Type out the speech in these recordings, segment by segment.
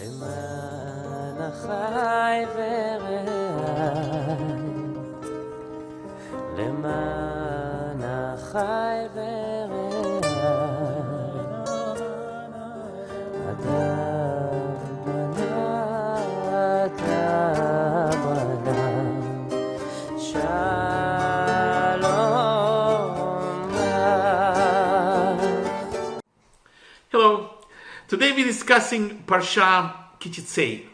למען החי ורעי, למען החי ורעי, אדם בנה אתה בנה, שלום לך. Hello. Today we're discussing Parsha Ki-Teitzei.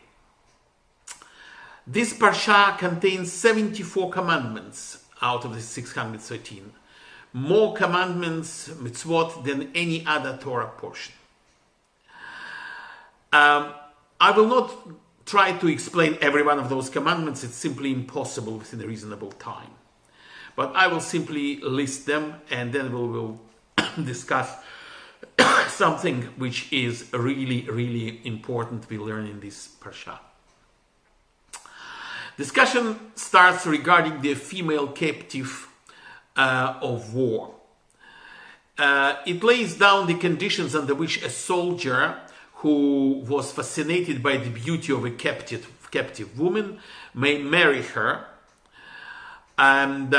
This Parsha contains 74 commandments out of the 613. More commandments, mitzvot, than any other Torah portion. I will not try to explain every one of those commandments. It's simply impossible within a reasonable time. But I will simply list them, and then we will discuss something which is really, really important we learn in this parsha. Discussion starts regarding the female captive of war. It lays down the conditions under which a soldier who was fascinated by the beauty of a captive woman may marry her, and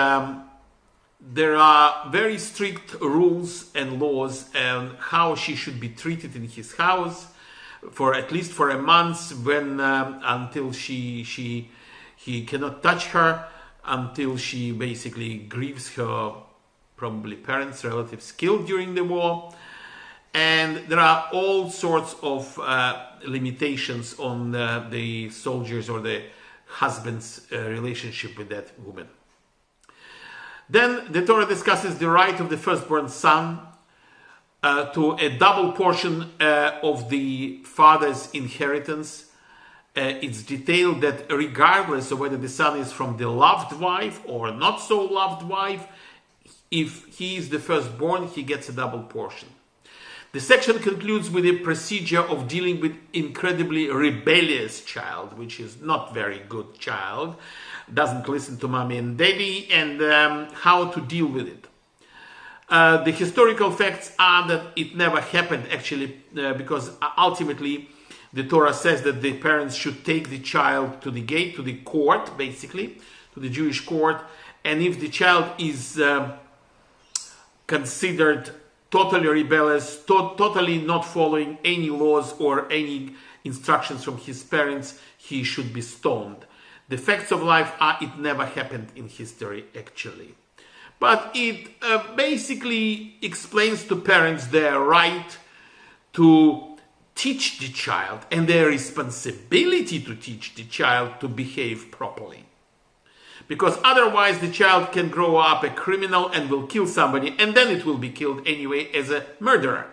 there are very strict rules and laws on how she should be treated in his house for at least for a month, when until he cannot touch her, until she basically grieves her probably parents, relatives killed during the war. And there are all sorts of limitations on the soldiers or the husband's relationship with that woman. Then the Torah discusses the right of the firstborn son to a double portion of the father's inheritance. It's detailed that regardless of whether the son is from the loved wife or not so loved wife, if he is the firstborn, he gets a double portion. The section concludes with a procedure of dealing with incredibly rebellious child, which is not very good child, doesn't listen to mommy and daddy, and how to deal with it. The historical facts are that it never happened actually, because ultimately the Torah says that the parents should take the child to the gate, to the court, basically, to the Jewish court, and if the child is considered totally rebellious, totally not following any laws or any instructions from his parents, he should be stoned. The facts of life are it never happened in history actually. But it basically explains to parents their right to teach the child and their responsibility to teach the child to behave properly. Because otherwise the child can grow up a criminal and will kill somebody, and then it will be killed anyway as a murderer.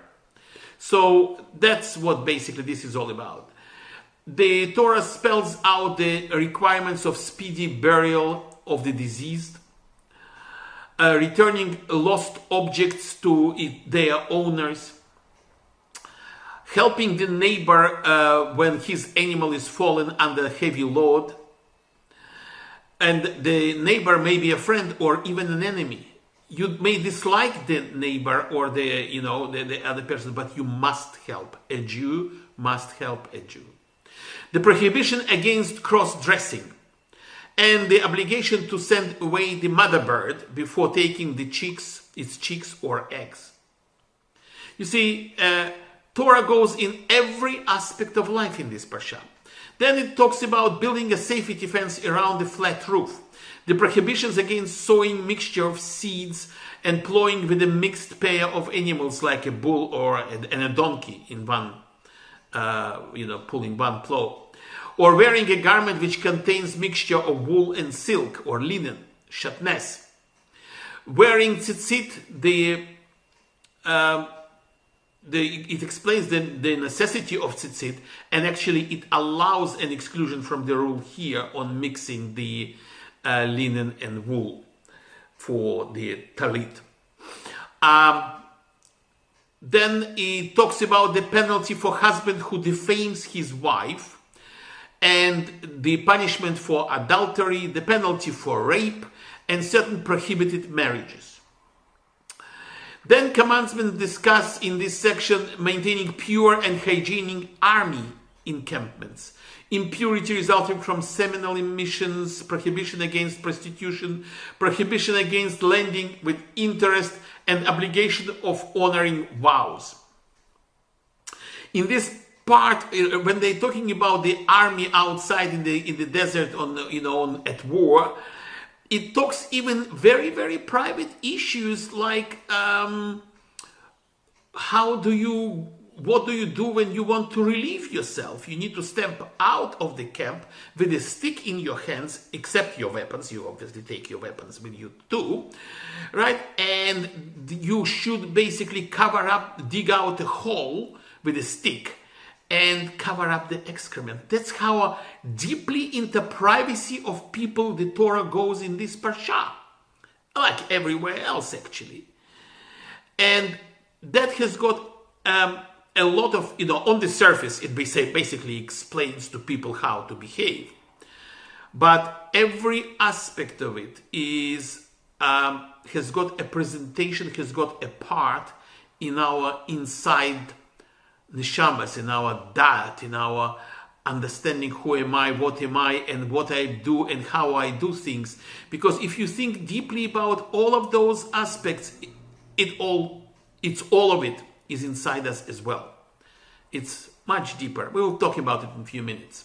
So that's what basically this is all about. The Torah spells out the requirements of speedy burial of the deceased, returning lost objects to their owners, helping the neighbor when his animal is fallen under heavy load, and the neighbor may be a friend or even an enemy. You may dislike the neighbor or the other person, but you must help. A Jew must help a Jew. The prohibition against cross-dressing and the obligation to send away the mother bird before taking its chicks or eggs. You see, Torah goes in every aspect of life in this parsha. Then it talks about building a safety fence around the flat roof. The prohibitions against sowing mixture of seeds and plowing with a mixed pair of animals like a bull and a donkey in one, pulling one plow. Or wearing a garment which contains mixture of wool and silk or linen, shatnez. Wearing tzitzit, it explains the necessity of tzitzit, and actually it allows an exclusion from the rule here on mixing the linen and wool for the talit. Then it talks about the penalty for husband who defames his wife, and the punishment for adultery, the penalty for rape, and certain prohibited marriages. Then commandments discuss in this section maintaining pure and hygienic army encampments. Impurity resulting from seminal emissions, prohibition against prostitution, prohibition against lending with interest, and obligation of honoring vows. In this part, when they're talking about the army outside in the desert at war, it talks even very, very private issues like what do you do when you want to relieve yourself? You need to step out of the camp with a stick in your hands, except your weapons. You obviously take your weapons with you too, right? And you should basically dig out a hole with a stick and cover up the excrement. That's how deeply into privacy of people the Torah goes in this parsha, like everywhere else actually. And that has got a lot of, on the surface, it basically explains to people how to behave. But every aspect of it has got a presentation, has got a part in our inside neshamas, in our da'at, in our understanding who am I, and what I do and how I do things. Because if you think deeply about all of those aspects, it's all of it is inside us as well. It's much deeper. We will talk about it in a few minutes.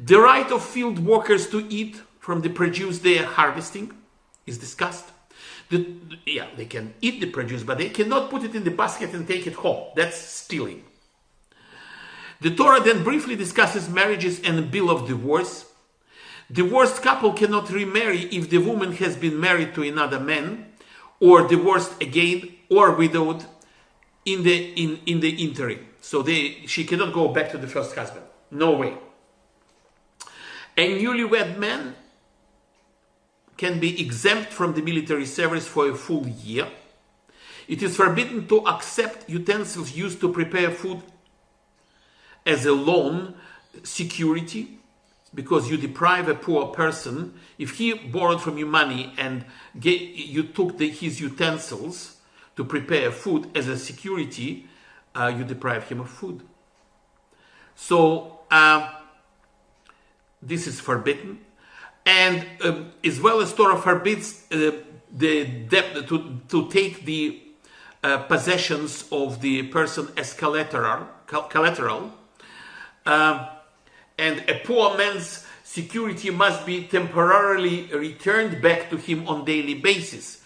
The right of field workers to eat from the produce they are harvesting is discussed. They can eat the produce, but they cannot put it in the basket and take it home. That's stealing. The Torah then briefly discusses marriages and a bill of divorce. Divorced couple cannot remarry if the woman has been married to another man, or divorced again, or widowed in the interim. So she cannot go back to the first husband. No way. A newlywed man can be exempt from the military service for a full year. It is forbidden to accept utensils used to prepare food as a loan security, because you deprive a poor person. If he borrowed from you money and you took his utensils to prepare food as a security, you deprive him of food. So this is forbidden. And as well as Torah forbids the debt to take the possessions of the person as collateral. And a poor man's security must be temporarily returned back to him on daily basis.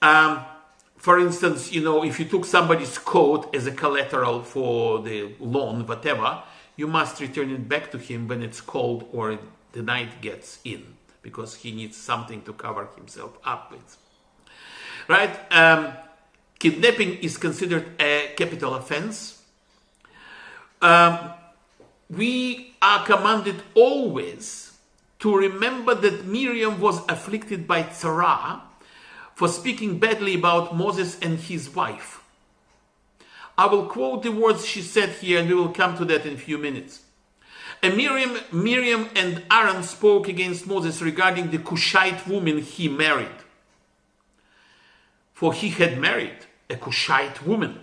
For instance, if you took somebody's coat as a collateral for the loan, whatever, you must return it back to him when it's cold or the night gets in, because he needs something to cover himself up with. Right? Kidnapping is considered a capital offense. We are commanded always to remember that Miriam was afflicted by tzara for speaking badly about Moses and his wife. I will quote the words she said here, and we will come to that in a few minutes. And Miriam and Aaron spoke against Moses regarding the Cushite woman he married. For he had married a Cushite woman.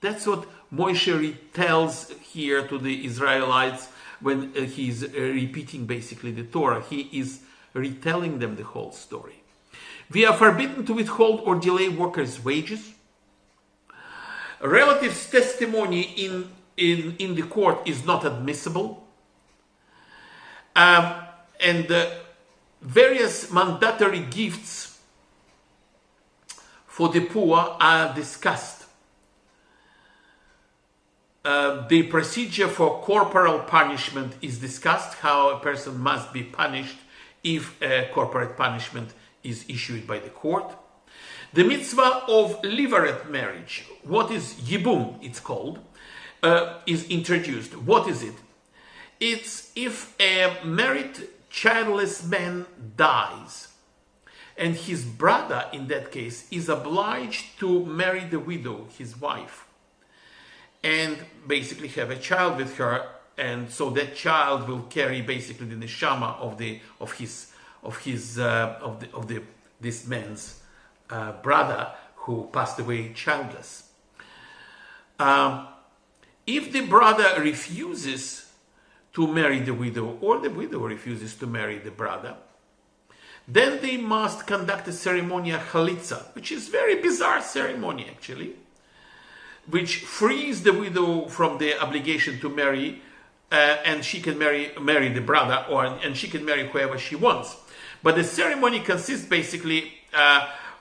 That's what Moishe retells here to the Israelites when he's repeating basically the Torah. He is retelling them the whole story. We are forbidden to withhold or delay workers' wages. A relative's testimony in the court is not admissible. And various mandatory gifts for the poor are discussed. The procedure for corporal punishment is discussed, how a person must be punished if a corporate punishment is issued by the court. The mitzvah of levirate marriage, what is yibum, it's called, is introduced. What is it? It's if a married childless man dies and his brother, in that case, is obliged to marry the widow, his wife, and basically have a child with her, and so that child will carry basically the neshama of this man's brother who passed away childless. If the brother refuses to marry the widow, or the widow refuses to marry the brother, then they must conduct a ceremony, a chalitza, which is a very bizarre ceremony actually, which frees the widow from the obligation to marry, and she can marry the brother, and she can marry whoever she wants. But the ceremony consists basically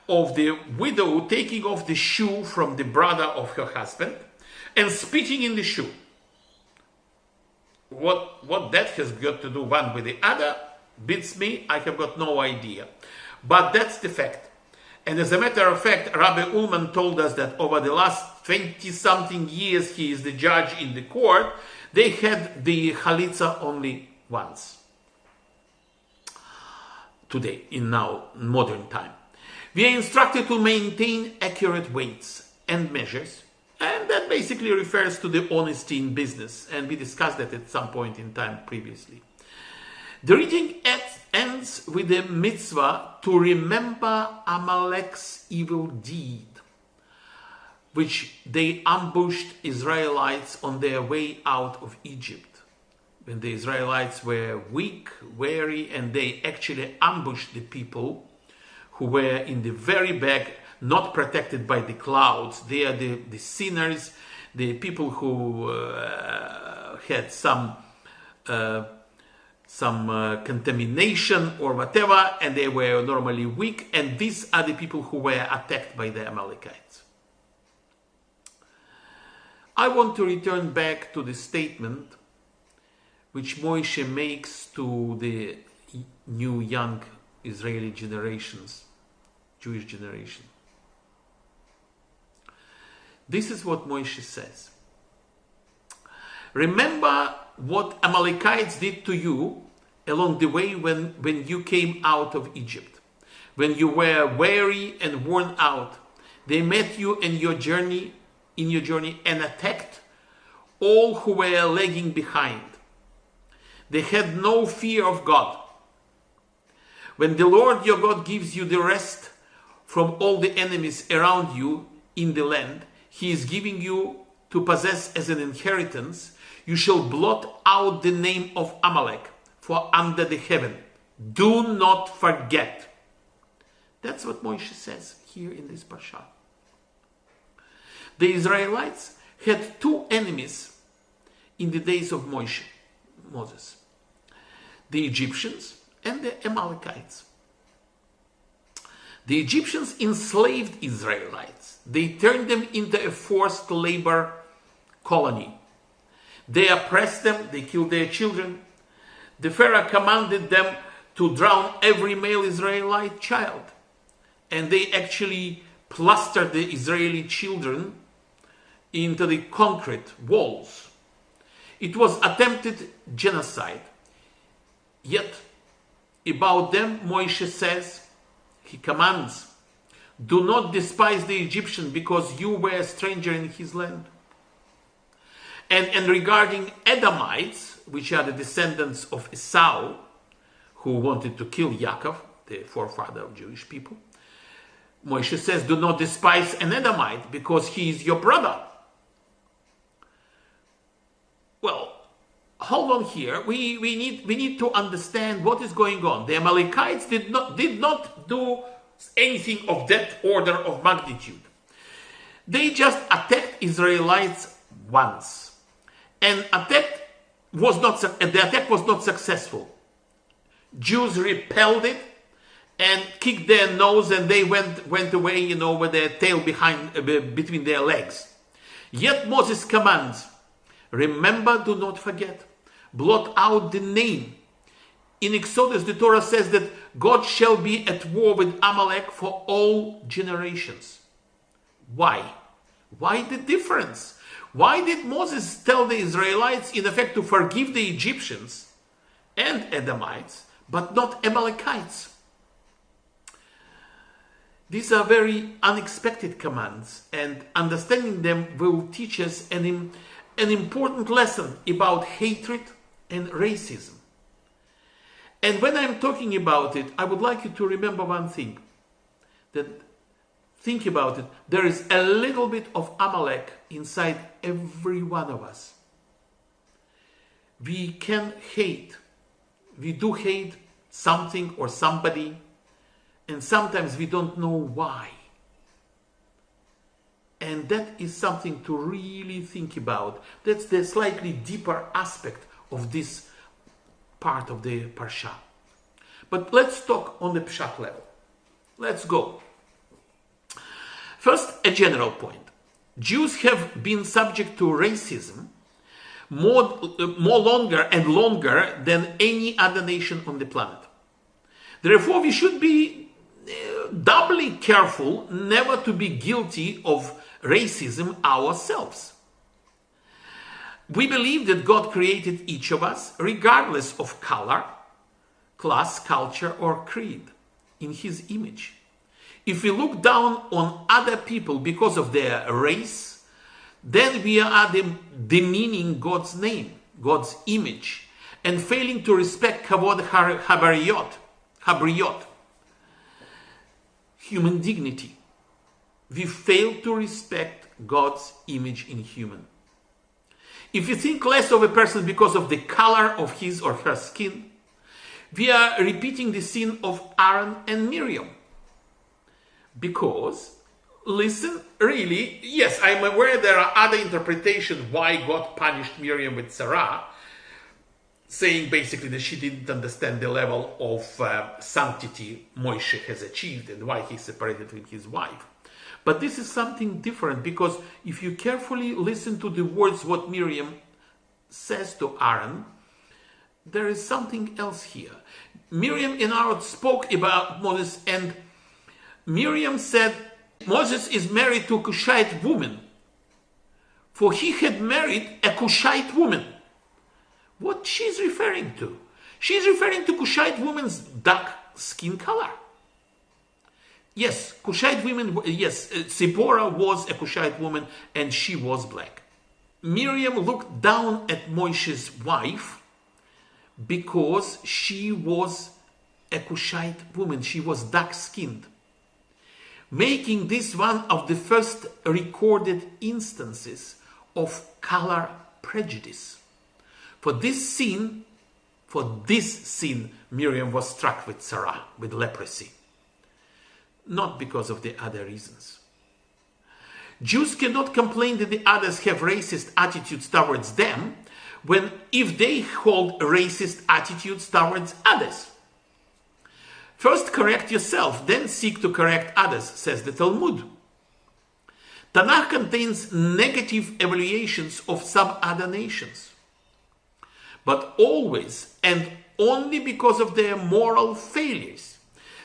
of the widow taking off the shoe from the brother of her husband and spitting in the shoe. What that has got to do one with the other beats me. I have got no idea. But that's the fact. And as a matter of fact, Rabbi Ullman told us that over the last 20-something years, he is the judge in the court, they had the chalitza only once. Today, in now modern time. We are instructed to maintain accurate weights and measures, and that basically refers to the honesty in business, and we discussed that at some point in time previously. The reading ends with the mitzvah to remember Amalek's evil deed, which they ambushed Israelites on their way out of Egypt. When the Israelites were weak, weary, and they actually ambushed the people who were in the very back, not protected by the clouds. They are the sinners, the people who had some contamination or whatever, and they were normally weak, and these are the people who were attacked by the Amalekites. I want to return back to the statement which Moishe makes to the new young Israeli generations, Jewish generation. This is what Moishe says. Remember what Amalekites did to you along the way when you came out of Egypt. When you were weary and worn out, they met you in your journey and attacked all who were lagging behind. They had no fear of God. When the Lord your God gives you the rest from all the enemies around you in the land He is giving you to possess as an inheritance, you shall blot out the name of Amalek for under the heaven. Do not forget. That's what Moishe says here in this parsha. The Israelites had two enemies in the days of Moses. The Egyptians and the Amalekites. The Egyptians enslaved Israelites. They turned them into a forced labor colony. They oppressed them, they killed their children. The Pharaoh commanded them to drown every male Israelite child. And they actually plastered the Israeli children into the concrete walls. It was attempted genocide. Yet, about them, Moishe says, he commands, do not despise the Egyptian because you were a stranger in his land. And regarding Edomites, which are the descendants of Esau, who wanted to kill Yaakov, the forefather of Jewish people, Moishe says, do not despise an Edomite because he is your brother. Well, hold on here. We need to understand what is going on. The Amalekites did not do anything of that order of magnitude. They just attacked Israelites once. And the attack was not successful. Jews repelled it and kicked their nose, and they went away, with their tail between their legs. Yet Moses commands, remember, do not forget, blot out the name. In Exodus, the Torah says that God shall be at war with Amalek for all generations. Why? Why the difference? Why did Moses tell the Israelites, in effect, to forgive the Egyptians and Edomites, but not Amalekites? These are very unexpected commands, and understanding them will teach us an important lesson about hatred and racism. And when I'm talking about it, I would like you to remember one thing, that think about it, there is a little bit of Amalek inside every one of us. We can hate. We do hate something or somebody, and sometimes we don't know why. And that is something to really think about. That's the slightly deeper aspect of this part of the Parsha. But let's talk on the Pshat level. Let's go. First, a general point. Jews have been subject to racism more longer and longer than any other nation on the planet. Therefore, we should be doubly careful never to be guilty of racism ourselves. We believe that God created each of us, regardless of color, class, culture, or creed, in His image. If we look down on other people because of their race, then we are demeaning God's name, God's image, and failing to respect Kavod Habriyot, human dignity. We fail to respect God's image in human. If you think less of a person because of the color of his or her skin, we are repeating the sin of Aaron and Miriam. Because, listen, really, yes, I'm aware there are other interpretations why God punished Miriam with Sarah, saying basically that she didn't understand the level of sanctity Moishe has achieved and why he separated with his wife. But this is something different, because if you carefully listen to the words what Miriam says to Aaron, there is something else here. Miriam and Aaron spoke about Moses, and Miriam said, Moses is married to a Cushite woman, for he had married a Cushite woman. What she's referring to? She's referring to Cushite woman's dark skin color. Yes, Cushite women, yes, Zipporah was a Cushite woman and she was black. Miriam looked down at Moshe's wife because she was a Cushite woman. She was dark-skinned, making this one of the first recorded instances of color prejudice. For this sin, Miriam was struck with Sarah, with leprosy. Not because of the other reasons. Jews cannot complain that the others have racist attitudes towards them if they hold racist attitudes towards others. First correct yourself, then seek to correct others, says the Talmud. Tanakh contains negative evaluations of some other nations, but always and only because of their moral failures.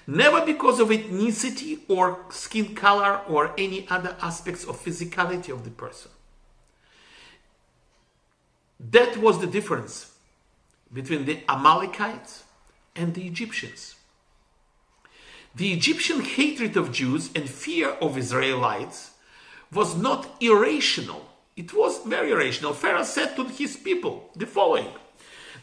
Never because of ethnicity or skin color or any other aspects of physicality of the person. That was the difference between the Amalekites and the Egyptians. The Egyptian hatred of Jews and fear of Israelites was not irrational. It was very rational. Pharaoh said to his people the following: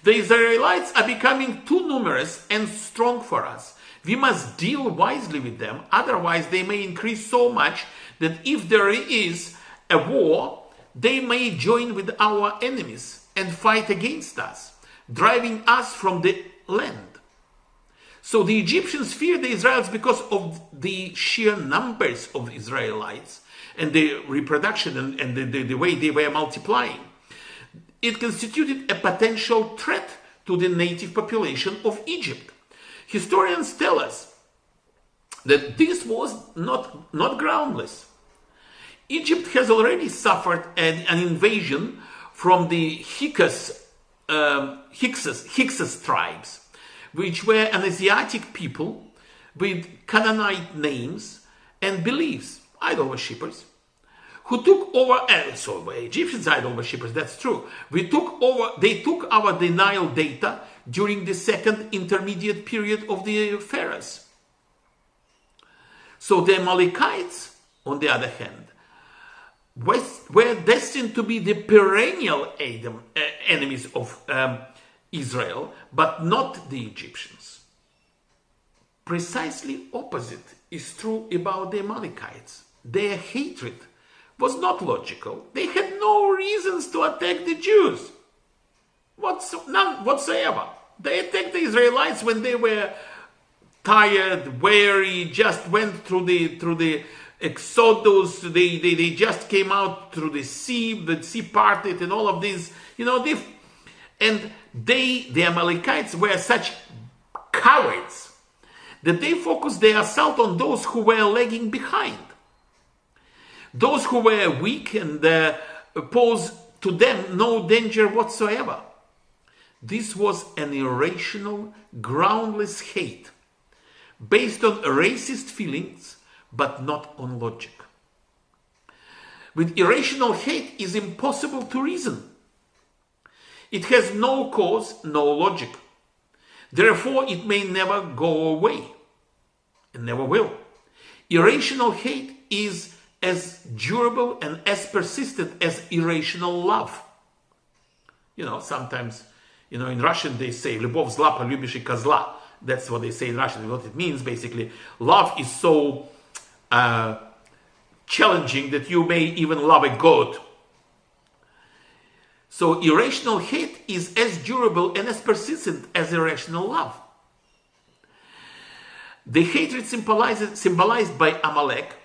the Israelites are becoming too numerous and strong for us. We must deal wisely with them, otherwise they may increase so much that if there is a war, they may join with our enemies and fight against us, driving us from the land. So the Egyptians feared the Israelites because of the sheer numbers of Israelites and the reproduction and the way they were multiplying. It constituted a potential threat to the native population of Egypt. Historians tell us that this was not groundless. Egypt has already suffered an invasion from the Hyksos tribes, which were an Asiatic people with Canaanite names and beliefs, idol worshippers, who took over. So Egyptians idol worshippers, that's true. They took our denial data during the second intermediate period of the pharaohs. So the Amalekites, on the other hand, were destined to be the perennial enemies of Israel, but not the Egyptians. Precisely opposite is true about the Amalekites. Their hatred was not logical. They had no reasons to attack the Jews. None whatsoever. They attacked the Israelites when they were tired, weary, just went through the Exodus. They just came out through the sea parted, and all of this. The Amalekites were such cowards that they focused their assault on those who were lagging behind. Those who were weak, and posed to them no danger whatsoever. This was an irrational, groundless hate based on racist feelings, but not on logic. With irrational hate, it is impossible to reason. It has no cause, no logic. Therefore, it may never go away, and never will. Irrational hate is as durable and as persistent as irrational love. Sometimes, in Russian they say, "Любовь зла, полюбишь и козла." That's what they say in Russian. What it means, basically, love is so challenging that you may even love a goat. So irrational hate is as durable and as persistent as irrational love. The hatred symbolized by Amalek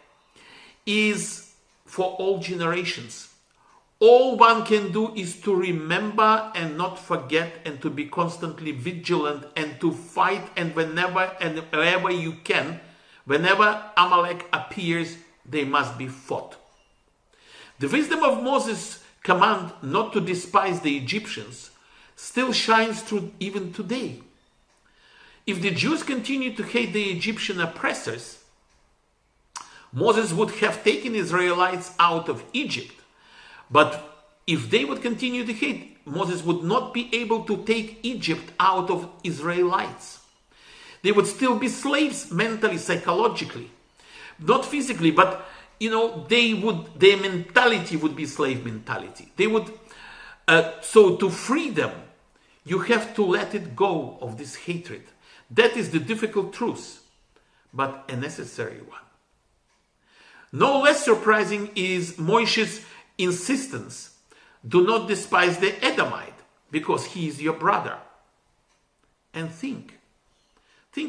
is for all generations. All one can do is to remember and not forget, and to be constantly vigilant and to fight, and wherever you can, whenever Amalek appears, they must be fought. The wisdom of Moses' command not to despise the Egyptians still shines through even today. If the Jews continue to hate the Egyptian oppressors, Moses would have taken Israelites out of Egypt. But if they would continue to hate, Moses would not be able to take Egypt out of Israelites. They would still be slaves mentally, psychologically, not physically, but their mentality would be slave mentality. So to free them, you have to let it go of this hatred. That is the difficult truth, but a necessary one. No less surprising is Moishe's insistence: do not despise the Edomite, because he is your brother. And think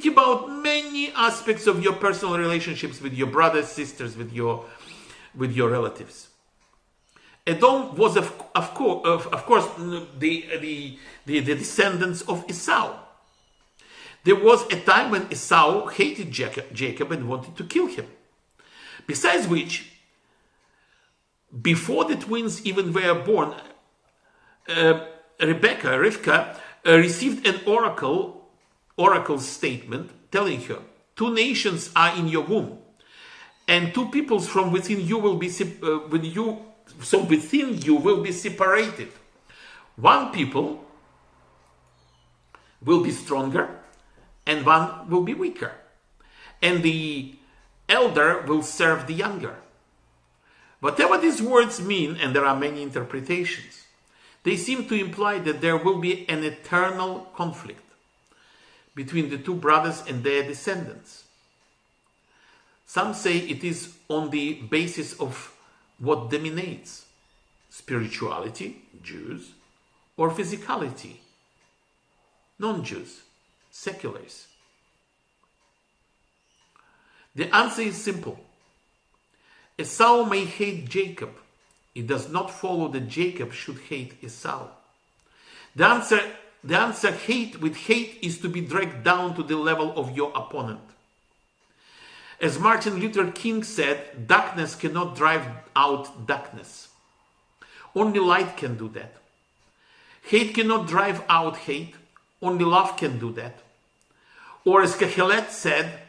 about many aspects of your personal relationships with your brothers, sisters, with your relatives. Edom was of course the descendants of Esau. There was a time when Esau hated Jacob and wanted to kill him. Besides which, before the twins even were born, Rivka received an oracle statement telling her, 2 nations are in your womb, and 2 peoples from within you will be separated. One people will be stronger, and one will be weaker, and the elder will serve the younger. Whatever these words mean, and there are many interpretations, they seem to imply that there will be an eternal conflict between the 2 brothers and their descendants. Some say it is on the basis of what dominates: spirituality, Jews, or physicality, non-Jews, seculars. The answer is simple. Esau may hate Jacob. It does not follow that Jacob should hate Esau. The answer with hate is to be dragged down to the level of your opponent. As Martin Luther King said, darkness cannot drive out darkness. Only light can do that. Hate cannot drive out hate. Only love can do that. Or as Kohelet said,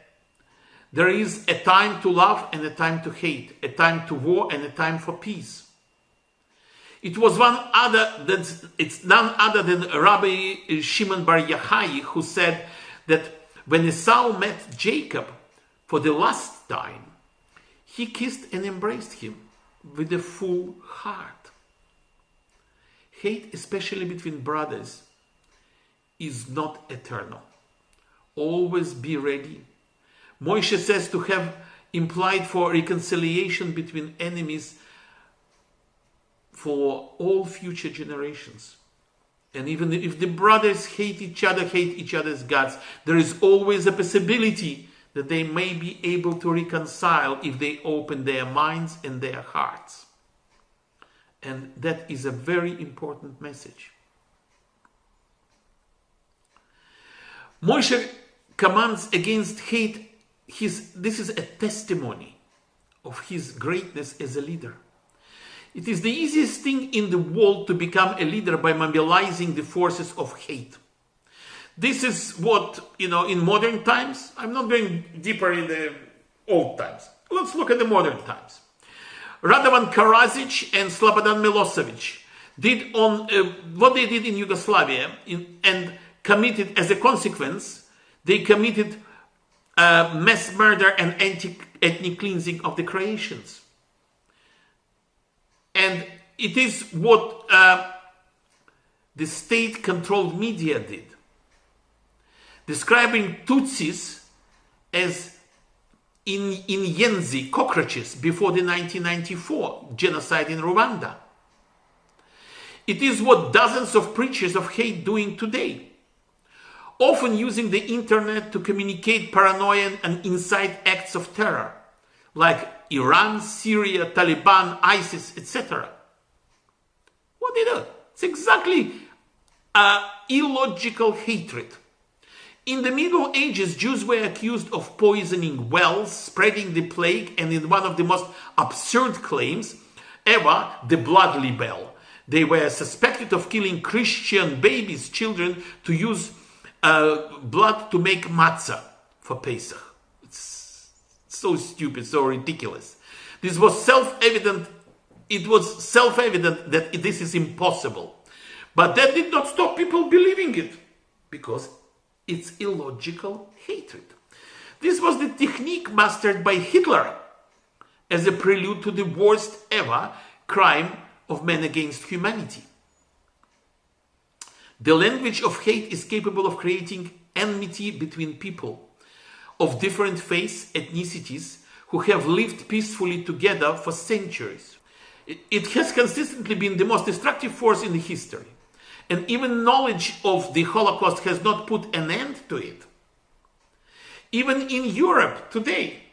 there is a time to love and a time to hate, a time to war and a time for peace. It's none other than Rabbi Shimon Bar Yochai who said that when Esau met Jacob for the last time, he kissed and embraced him with a full heart. Hate, especially between brothers, is not eternal. Always be ready. Moishe says to have implied for reconciliation between enemies for all future generations. And even if the brothers hate each other's gods, there is always a possibility that they may be able to reconcile if they open their minds and their hearts. And that is a very important message. Moishe commands against hate. This is a testimony of his greatness as a leader. It is the easiest thing in the world to become a leader by mobilizing the forces of hate. This is what, in modern times, I'm not going deeper in the old times. Let's look at the modern times. Radovan Karadzic and Slobodan Milosevic did what they did in Yugoslavia and committed, as a consequence, they committed mass murder and ethnic cleansing of the Croatians. And it is what the state-controlled media did, describing Tutsis as Inyenzi, cockroaches, before the 1994 genocide in Rwanda. It is what dozens of preachers of hate doing today, often using the internet to communicate paranoia and incite acts of terror, like Iran, Syria, Taliban, ISIS, etc. What they do? It's exactly illogical hatred. In the Middle Ages, Jews were accused of poisoning wells, spreading the plague, and in one of the most absurd claims ever, the blood libel. They were suspected of killing Christian babies, children, to use blood to make matzah for Pesach. It's so stupid, so ridiculous. This was self-evident. It was self-evident that this is impossible. But that did not stop people believing it, because it's illogical hatred. This was the technique mastered by Hitler as a prelude to the worst ever crime of man against humanity. The language of hate is capable of creating enmity between people of different faiths, ethnicities, who have lived peacefully together for centuries. It has consistently been the most destructive force in history. And even knowledge of the Holocaust has not put an end to it. Even in Europe today,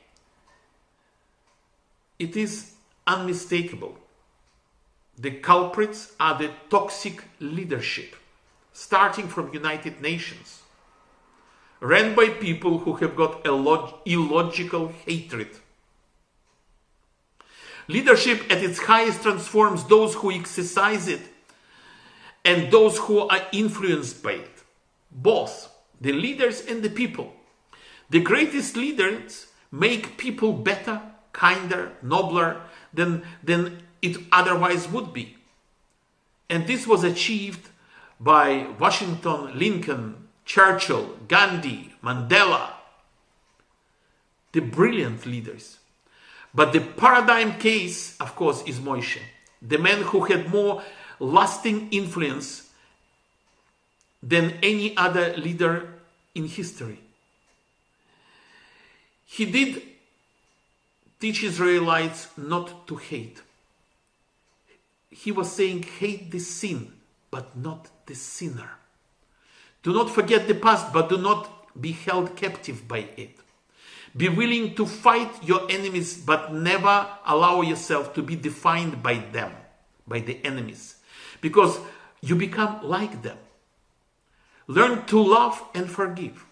it is unmistakable. The culprits are the toxic leadership, starting from United Nations, ran by people who have got illogical hatred. Leadership at its highest transforms those who exercise it and those who are influenced by it. Both the leaders and the people. The greatest leaders make people better, kinder, nobler than it otherwise would be. And this was achieved by Washington, Lincoln, Churchill, Gandhi, Mandela, the brilliant leaders. But the paradigm case, of course, is Moishe, the man who had more lasting influence than any other leader in history. He did teach Israelites not to hate. He was saying, hate the sin, but not the sinner. Do not forget the past, but do not be held captive by it. Be willing to fight your enemies, but never allow yourself to be defined by them, by the enemies, because you become like them. Learn to love and forgive.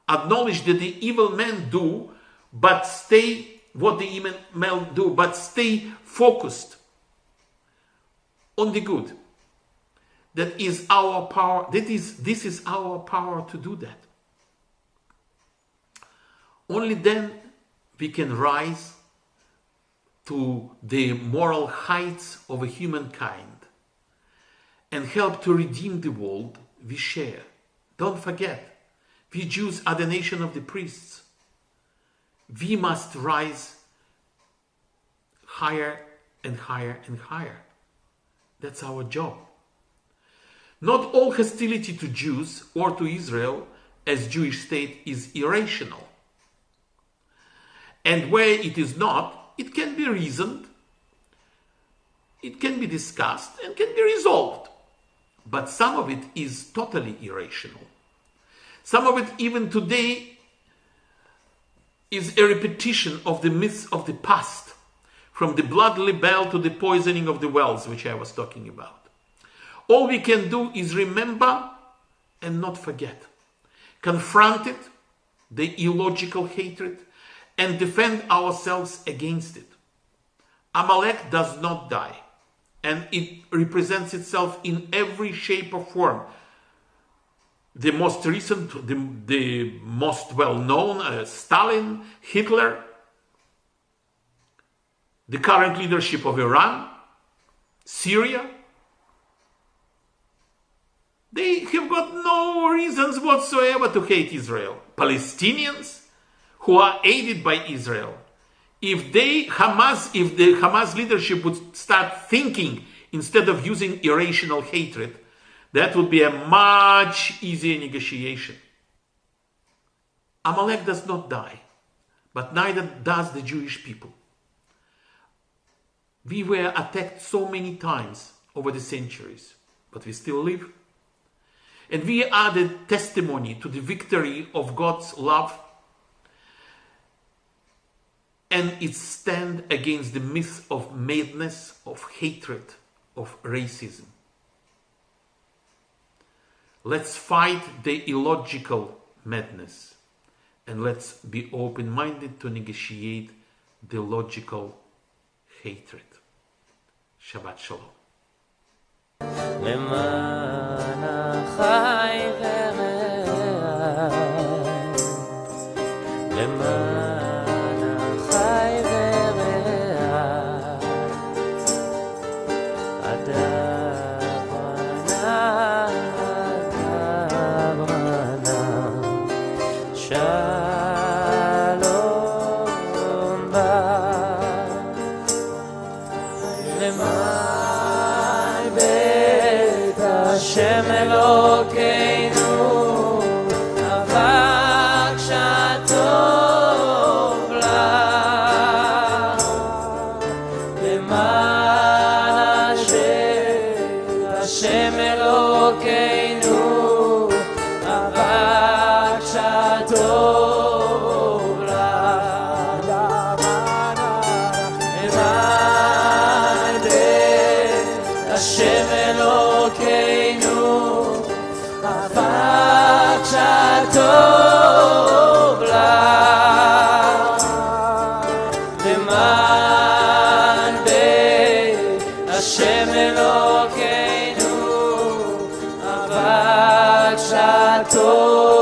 Acknowledge that the evil men do, but stay focused on the good. That is our power. This is our power to do that. Only then we can rise to the moral heights of a humankind and help to redeem the world we share. Don't forget, we Jews are the nation of the priests. We must rise higher and higher and higher. That's our job. Not all hostility to Jews or to Israel as Jewish state is irrational. And where it is not, it can be reasoned, it can be discussed, and can be resolved. But some of it is totally irrational. Some of it, even today, is a repetition of the myths of the past, from the blood libel to the poisoning of the wells, which I was talking about. All we can do is remember and not forget. Confront it, the illogical hatred, and defend ourselves against it. Amalek does not die, and it represents itself in every shape or form. The most recent, the most well-known, Stalin, Hitler, the current leadership of Iran, Syria. They have got no reasons whatsoever to hate Israel. Palestinians, who are aided by Israel, if the Hamas leadership would start thinking instead of using irrational hatred, that would be a much easier negotiation. Amalek does not die, but neither does the Jewish people. We were attacked so many times over the centuries, but we still live. And we are the testimony to the victory of God's love and its stand against the myth of madness, of hatred, of racism. Let's fight the illogical madness, and let's be open-minded to negotiate the logical hatred. Shabbat Shalom. למען החי ורעי, למען החי ורעי, אדברנה, שלום בא, למען בית השם אלוקינו, אבק שטוב לה, למען השם אלוקינו, אבק שטוב לה, למען בית השם אלוקינו, אבק שטוב לה, למען בית השם אלוקינו, אבק שטוב